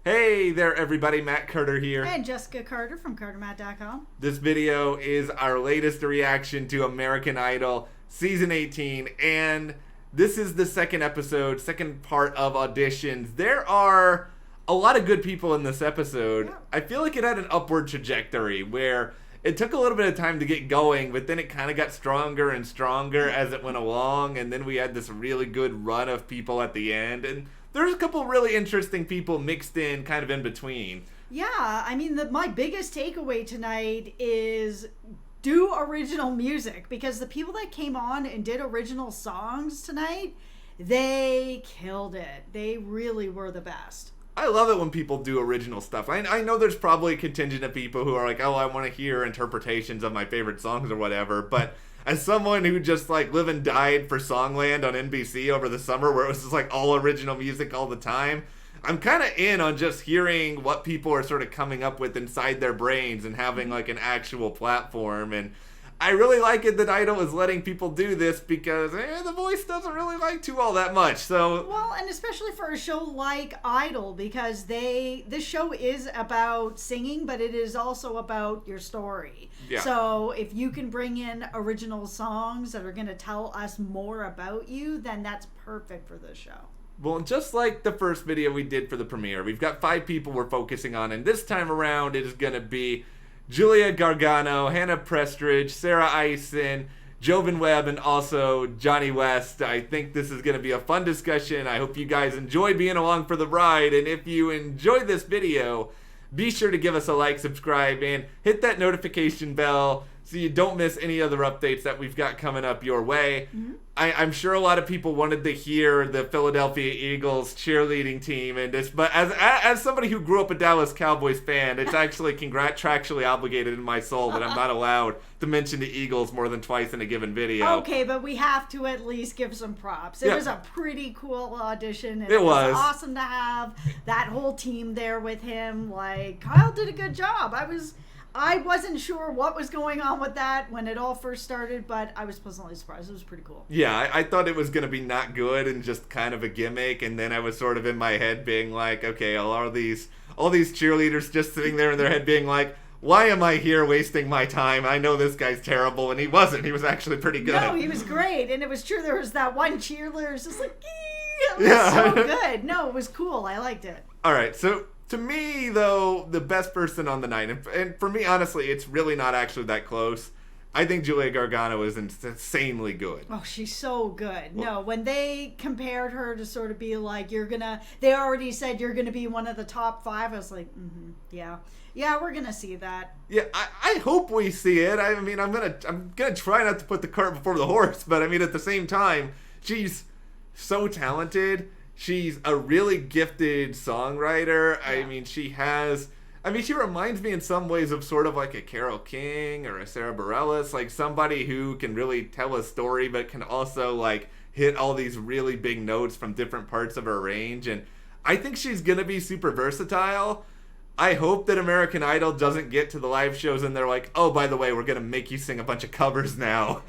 Hey there everybody, Matt Carter here. And Jessica Carter from CARTERMATT.com. This video is our latest reaction to American Idol Season 18, and this is the second episode, second part of auditions. There are a lot of good people in this episode. Yeah. I feel like it had an upward trajectory where it took a little bit of time to get going, but then it kind of got stronger and stronger as it went along, and then we had this really good run of people at the end, and there's a couple really interesting people mixed in kind of in between. Yeah, I mean, my biggest takeaway tonight is do original music, because the people that came on and did original songs tonight, they killed it. They really were the best. I love it when people do original stuff. I know there's probably a contingent of people who are like, oh, I want to hear interpretations of my favorite songs or whatever, but as someone who just like lived and died for Songland on NBC over the summer where it was just like all original music all the time, I'm kind of in on just hearing what people are sort of coming up with inside their brains and having like an actual platform. And I really like it that Idol is letting people do this because the voice doesn't really like to all that much. So well, and especially for a show like Idol, because this show is about singing, but it is also about your story. Yeah. So if you can bring in original songs that are going to tell us more about you, then that's perfect for this show. Well, just like the first video we did for the premiere, we've got 5 people we're focusing on, and this time around it is going to be Julia Gargano, Hannah Prestridge, Sarah Isen, Joven Webb, and also Jonny West. I think this is going to be a fun discussion. I hope you guys enjoy being along for the ride, and if you enjoyed this video, be sure to give us a like, subscribe, and hit that notification bell so you don't miss any other updates that we've got coming up your way. Mm-hmm. I'm sure a lot of people wanted to hear the Philadelphia Eagles cheerleading team, and this, but as somebody who grew up a Dallas Cowboys fan, it's actually contractually obligated in my soul that I'm not allowed to mention the Eagles more than twice in a given video. Okay, but we have to at least give some props. It was a pretty cool audition. And it was awesome to have that whole team there with him. Like, Kyle did a good job. I wasn't sure what was going on with that when it all first started, but I was pleasantly surprised. It was pretty cool. Yeah, I thought it was going to be not good and just kind of a gimmick, and then I was sort of in my head being like, okay, all these cheerleaders just sitting there in their head being like, why am I here wasting my time? I know this guy's terrible, and he wasn't. He was actually pretty good. No, he was great, and it was true. There was that one cheerleader who's just like, it was so good. No, it was cool. I liked it. All right, so to me, though, the best person on the night, and for me, honestly, it's really not actually that close. I think Julia Gargano is insanely good. Oh, she's so good. No, when they compared her to sort of be like, they already said you're gonna be one of the top 5. I was like, yeah, we're gonna see that. Yeah, I hope we see it. I mean, I'm gonna try not to put the cart before the horse, but I mean, at the same time, she's so talented. She's a really gifted songwriter. Yeah. She reminds me in some ways of sort of like a Carole King or a Sarah Bareilles, like somebody who can really tell a story but can also like hit all these really big notes from different parts of her range. And I think she's going to be super versatile. I hope that American Idol doesn't get to the live shows and they're like, oh, by the way, we're going to make you sing a bunch of covers now.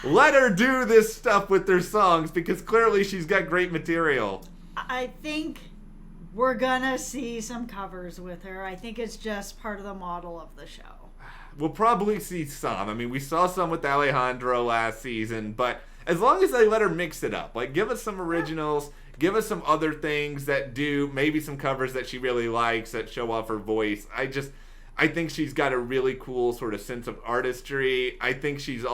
Let her do this stuff with their songs because clearly she's got great material. I think we're gonna see some covers with her. I think it's just part of the model of the show. We'll probably see some. I mean, we saw some with Alejandro last season, but as long as they let her mix it up, like give us some originals, give us some other things that do maybe some covers that she really likes that show off her voice. I think she's got a really cool sort of sense of artistry. I think she's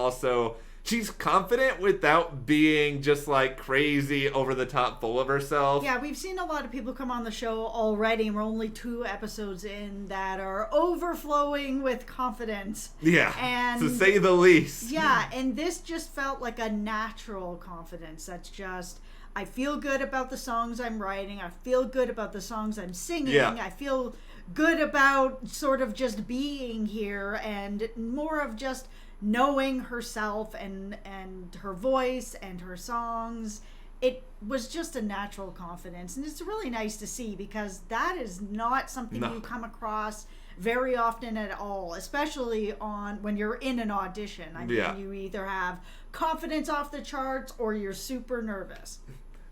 confident without being just like crazy over the top full of herself. Yeah, we've seen a lot of people come on the show already, and we're only 2 episodes in that are overflowing with confidence. Yeah, and to say the least. Yeah, and this just felt like a natural confidence. That's just, I feel good about the songs I'm writing. I feel good about the songs I'm singing. Yeah. I feel good about sort of just being here and more of just knowing herself and her voice and her songs. It was just a natural confidence, and it's really nice to see because that is not something you come across very often at all, especially when you're in an audition. I mean, you either have confidence off the charts or you're super nervous.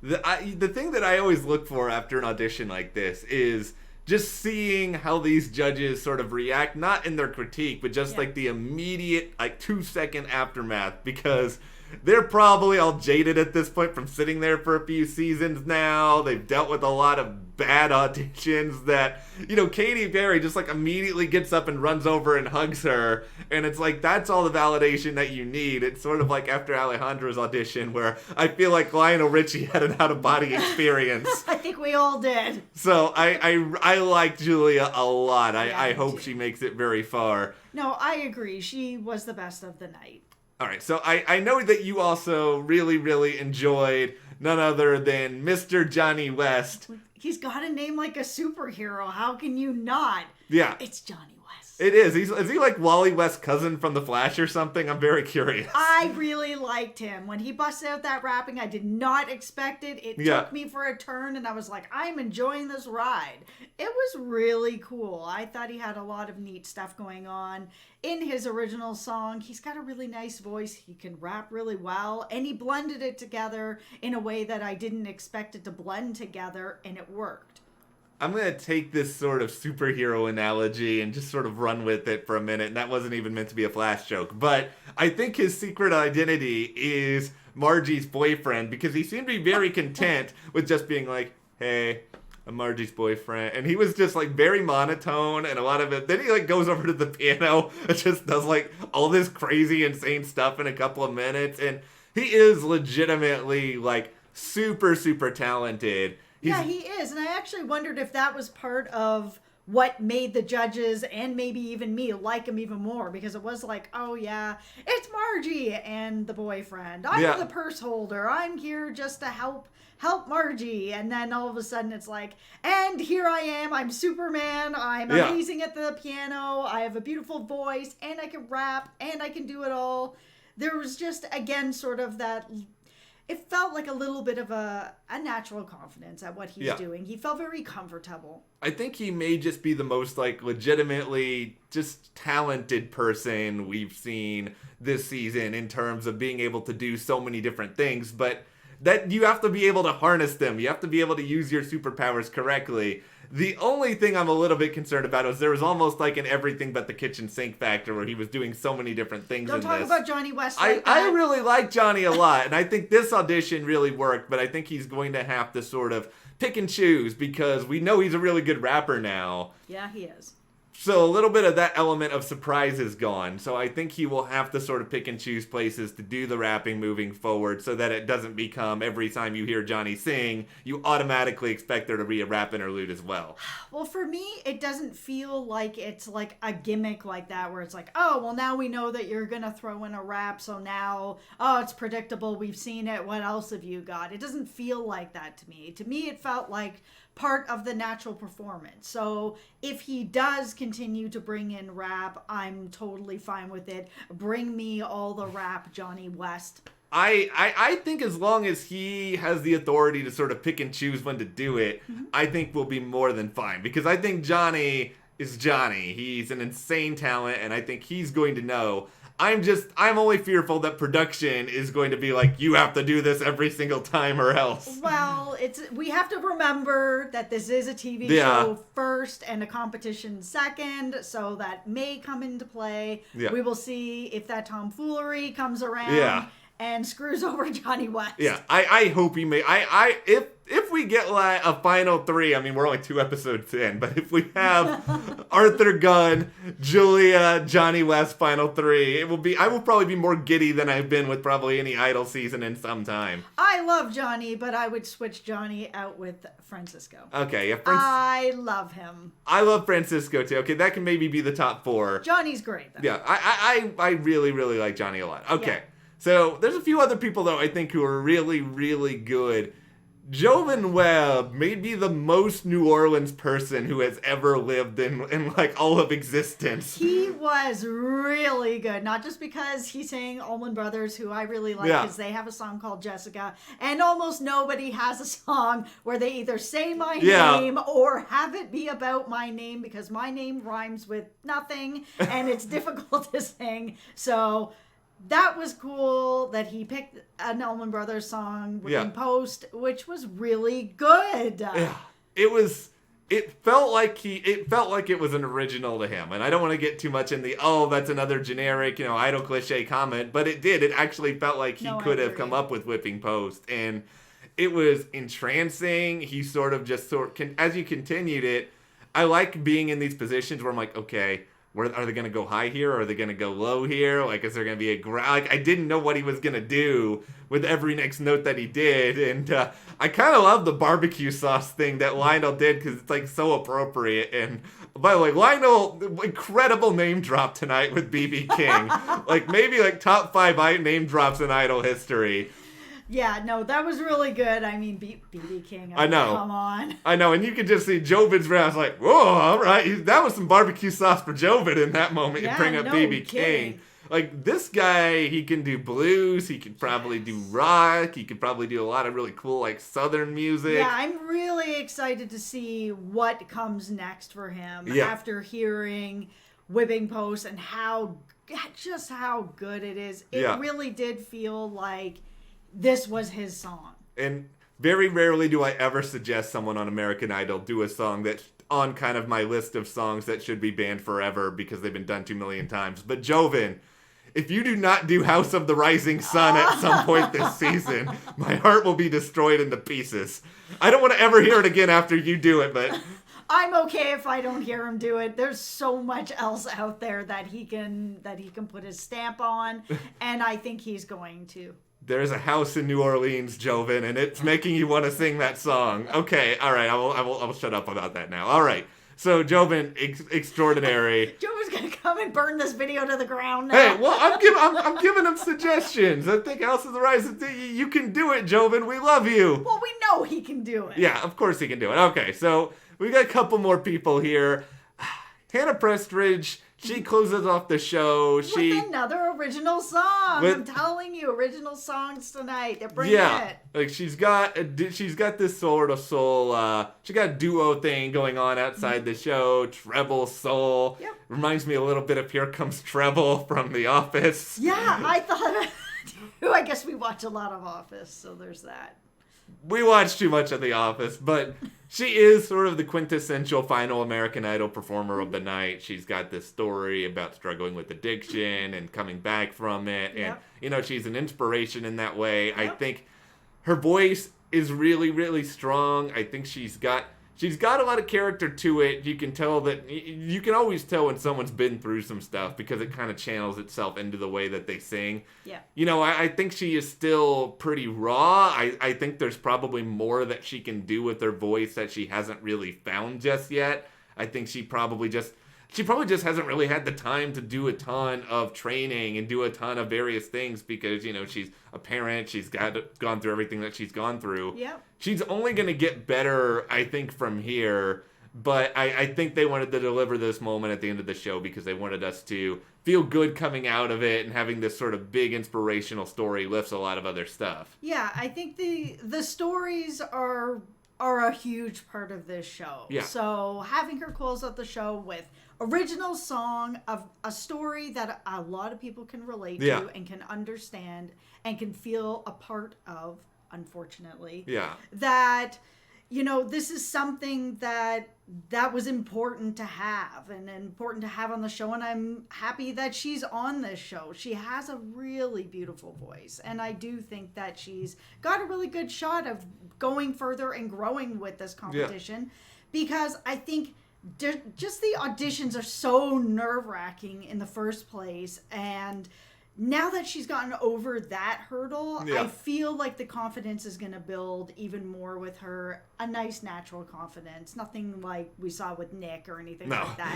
The thing that I always look for after an audition like this is just seeing how these judges sort of react, not in their critique, but just like the immediate, like 2-second aftermath, because they're probably all jaded at this point from sitting there for a few seasons now. They've dealt with a lot of bad auditions that, you know, Katy Perry just like immediately gets up and runs over and hugs her. And it's like, that's all the validation that you need. It's sort of like after Alejandro's audition where I feel like Lionel Richie had an out-of-body experience. I think we all did. So I like Julia a lot. I hope she makes it very far. No, I agree. She was the best of the night. All right, so I know that you also really, really enjoyed none other than Mr. Jonny West. He's got a name like a superhero. How can you not? Yeah. It's Jonny West. It is. Is he like Wally West's cousin from The Flash or something? I'm very curious. I really liked him. When he busted out that rapping, I did not expect it. It took me for a turn, and I was like, I'm enjoying this ride. It was really cool. I thought he had a lot of neat stuff going on. In his original song, he's got a really nice voice. He can rap really well, and he blended it together in a way that I didn't expect it to blend together, and it worked. I'm going to take this sort of superhero analogy and just sort of run with it for a minute. And that wasn't even meant to be a Flash joke. But I think his secret identity is Margie's boyfriend, because he seemed to be very content with just being like, hey, I'm Margie's boyfriend. And he was just like very monotone and a lot of it. Then he like goes over to the piano and just does like all this crazy, insane stuff in a couple of minutes. And he is legitimately like super, super talented. Yeah, he is. And I actually wondered if that was part of what made the judges and maybe even me like him even more, because it was like, oh yeah, it's Margie and the boyfriend. I'm the purse holder. I'm here just to help Margie. And then all of a sudden it's like, and here I am. I'm Superman. I'm amazing at the piano. I have a beautiful voice and I can rap and I can do it all. There was just, again, sort of that... It felt like a little bit of a natural confidence at what he's doing. He felt very comfortable. I think he may just be the most like legitimately just talented person we've seen this season in terms of being able to do so many different things, but that you have to be able to harness them. You have to be able to use your superpowers correctly. The only thing I'm a little bit concerned about is there was almost like an everything but the kitchen sink factor where he was doing so many different things in this. Don't talk about Jonny West like that. I really like Jonny a lot, and I think this audition really worked, but I think he's going to have to sort of pick and choose because we know he's a really good rapper now. Yeah, he is. So a little bit of that element of surprise is gone. So I think he will have to sort of pick and choose places to do the rapping moving forward so that it doesn't become every time you hear Jonny sing, you automatically expect there to be a rap interlude as well. Well, for me, it doesn't feel like it's like a gimmick like that where it's like, oh, well, now we know that you're going to throw in a rap. So now, oh, it's predictable. We've seen it. What else have you got? It doesn't feel like that to me. To me, it felt like part of the natural performance. So if he does continue to bring in rap, I'm totally fine with it. Bring me all the rap, Jonny West. I think as long as he has the authority to sort of pick and choose when to do it, I think we'll be more than fine. Because I think Jonny is Jonny. He's an insane talent, and I think he's going to know. I'm only fearful that production is going to be like, you have to do this every single time or else. Well, we have to remember that this is a TV show first and a competition second, so that may come into play. Yeah. We will see if that tomfoolery comes around and screws over Jonny West. Yeah, I hope he may. If we get like a final three, I mean, we're only 2 episodes in, but if we have Arthur Gunn, Julia, Jonny West final 3, I will probably be more giddy than I've been with probably any Idol season in some time. I love Jonny, but I would switch Jonny out with Francisco. Okay, yeah. I love him. I love Francisco too. Okay, that can maybe be the top 4. Johnny's great, though. Yeah, I really, really like Jonny a lot. Okay, so there's a few other people, though, I think who are really, really good. Joven Webb may be the most New Orleans person who has ever lived in like all of existence. He was really good, not just because he sang Allman Brothers, who I really like because they have a song called Jessica, and almost nobody has a song where they either say my name or have it be about my name, because my name rhymes with nothing and it's difficult to sing. So that was cool that he picked an Allman Brothers song in post, which was really good. Yeah, it was it felt like it was an original to him. And I don't want to get too much in the, oh, that's another generic, idol cliche comment, but it did. It actually felt like he could have come up with Whipping Post. And it was entrancing. He as you continued it, I like being in these positions where I'm like, okay, where are they going to go high here? Or are they going to go low here? Like, is there going to be I didn't know what he was going to do with every next note that he did. And I kind of love the barbecue sauce thing that Lionel did because it's, like, so appropriate. And, by the way, Lionel, incredible name drop tonight with B.B. King. Like, maybe, like, top 5 name drops in Idol history. Yeah, no, that was really good. I mean, B.B. King. I know. Come on. I know, and you could just see Jovin's round. Like, whoa, all right. That was some barbecue sauce for Jovin in that moment. Yeah, You bring up no B.B. kidding. King. Like, this guy, he can do blues. He could probably do rock. He could probably do a lot of really cool, like, Southern music. Yeah, I'm really excited to see what comes next for him after hearing Whipping Post and how good it is. It really did feel like this was his song. And very rarely do I ever suggest someone on American Idol do a song that's on kind of my list of songs that should be banned forever because they've been done 2 million times. But Joven, if you do not do House of the Rising Sun at some point this season, my heart will be destroyed into pieces. I don't want to ever hear it again after you do it, but I'm okay if I don't hear him do it. There's so much else out there that he can put his stamp on, and I think he's going to. There's a house in New Orleans, Joven, and it's making you want to sing that song. Okay, all right, I will shut up about that now. All right, so Joven, extraordinary. Joven's gonna come and burn this video to the ground now. Hey, well, I'm giving him suggestions. I think House of the Rising, you can do it, Joven. We love you. Well, we know he can do it. Yeah, of course he can do it. Okay, so we got a couple more people here. Hannah Prestridge. She closes off the show. With another original song. I'm telling you, original songs tonight. They're bringing it. Like she's got this sort of soul. She got a duo thing going on outside the show. Treble soul. Yep. Reminds me a little bit of Here Comes Treble from The Office. Yeah, I thought. I guess we watch a lot of Office, so there's that. We watch too much of The Office, but she is sort of the quintessential final American Idol performer of the night. She's got this story about struggling with addiction and coming back from it. And, she's an inspiration in that way. Yep. I think her voice is really, really strong. I think she's got a lot of character to it. You can tell that, you can always tell when someone's been through some stuff because it kind of channels itself into the way that they sing. Yeah. I think she is still pretty raw. I think there's probably more that she can do with her voice that she hasn't really found just yet. I think she probably just hasn't really had the time to do a ton of training and do a ton of various things because, she's a parent. She's gone through everything that she's gone through. Yeah. She's only going to get better, I think, from here. But I think they wanted to deliver this moment at the end of the show because they wanted us to feel good coming out of it, and having this sort of big inspirational story lifts a lot of other stuff. Yeah, I think the stories are a huge part of this show. Yeah. So having her close out the show with original song of a story that a lot of people can relate to and can understand and can feel a part of, unfortunately. Yeah. That, this is something that was important to have and important to have on the show. And I'm happy that she's on this show. She has a really beautiful voice. And I do think that she's got a really good shot of going further and growing with this competition because I think just the auditions are so nerve-wracking in the first place, and now that she's gotten over that hurdle, I feel like the confidence is going to build even more with her. A nice natural confidence, nothing like we saw with Nick or anything like that.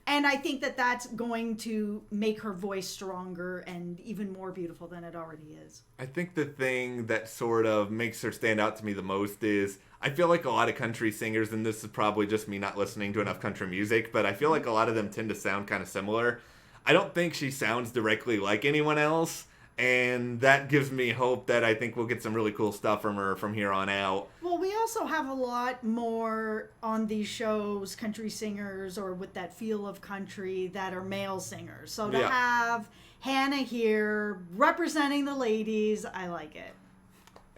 And I think that that's going to make her voice stronger and even more beautiful than it already is. I think the thing that sort of makes her stand out to me the most is I feel like a lot of country singers, and this is probably just me not listening to enough country music, but I feel like a lot of them tend to sound kind of similar. I don't think she sounds directly like anyone else, and that gives me hope that I think we'll get some really cool stuff from her from here on out. Well, we also have a lot more on these shows, country singers or with that feel of country that are male singers. So to have Hannah here representing the ladies, I like it.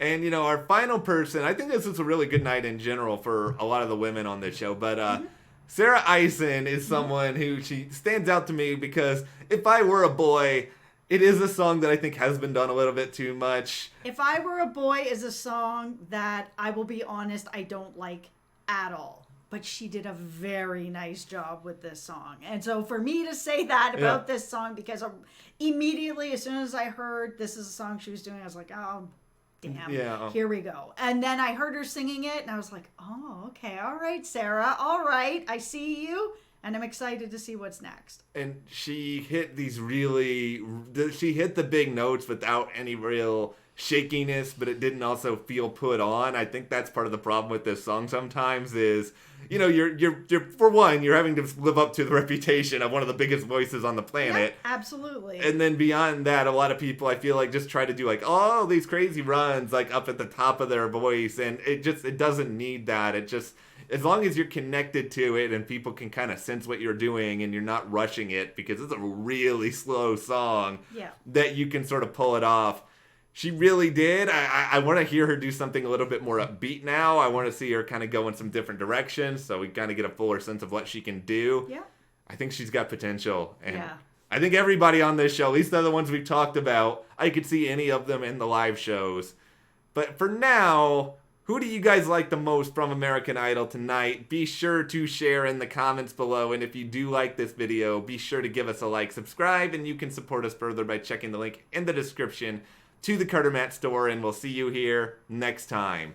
And, our final person, I think this was a really good night in general for a lot of the women on this show, but Sarah Isen is someone who she stands out to me because If I Were a Boy, it is a song that I think has been done a little bit too much. If I Were a Boy is a song that, I will be honest, I don't like at all. But she did a very nice job with this song. And so for me to say that about this song, because immediately as soon as I heard this is a song she was doing, I was like, oh, damn, here we go. And then I heard her singing it, and I was like, oh, okay, all right, Sarah, all right, I see you, and I'm excited to see what's next. And she hit she hit the big notes without any real shakiness, but it didn't also feel put on. I think that's part of the problem with this song sometimes is, you're for one, you're having to live up to the reputation of one of the biggest voices on the planet. Yeah, absolutely. And then beyond that, a lot of people, I feel like, just try to do like all these crazy runs like up at the top of their voice, and it doesn't need that. It just, as long as you're connected to it and people can kind of sense what you're doing and you're not rushing it, because it's a really slow song, that you can sort of pull it off. She really did. I want to hear her do something a little bit more upbeat now. I want to see her kind of go in some different directions so we kind of get a fuller sense of what she can do. Yeah. I think she's got potential. And I think everybody on this show, at least the other ones we've talked about, I could see any of them in the live shows. But for now, who do you guys like the most from American Idol tonight? Be sure to share in the comments below. And if you do like this video, be sure to give us a like, subscribe, and you can support us further by checking the link in the description to the CARTERMATT store, and we'll see you here next time.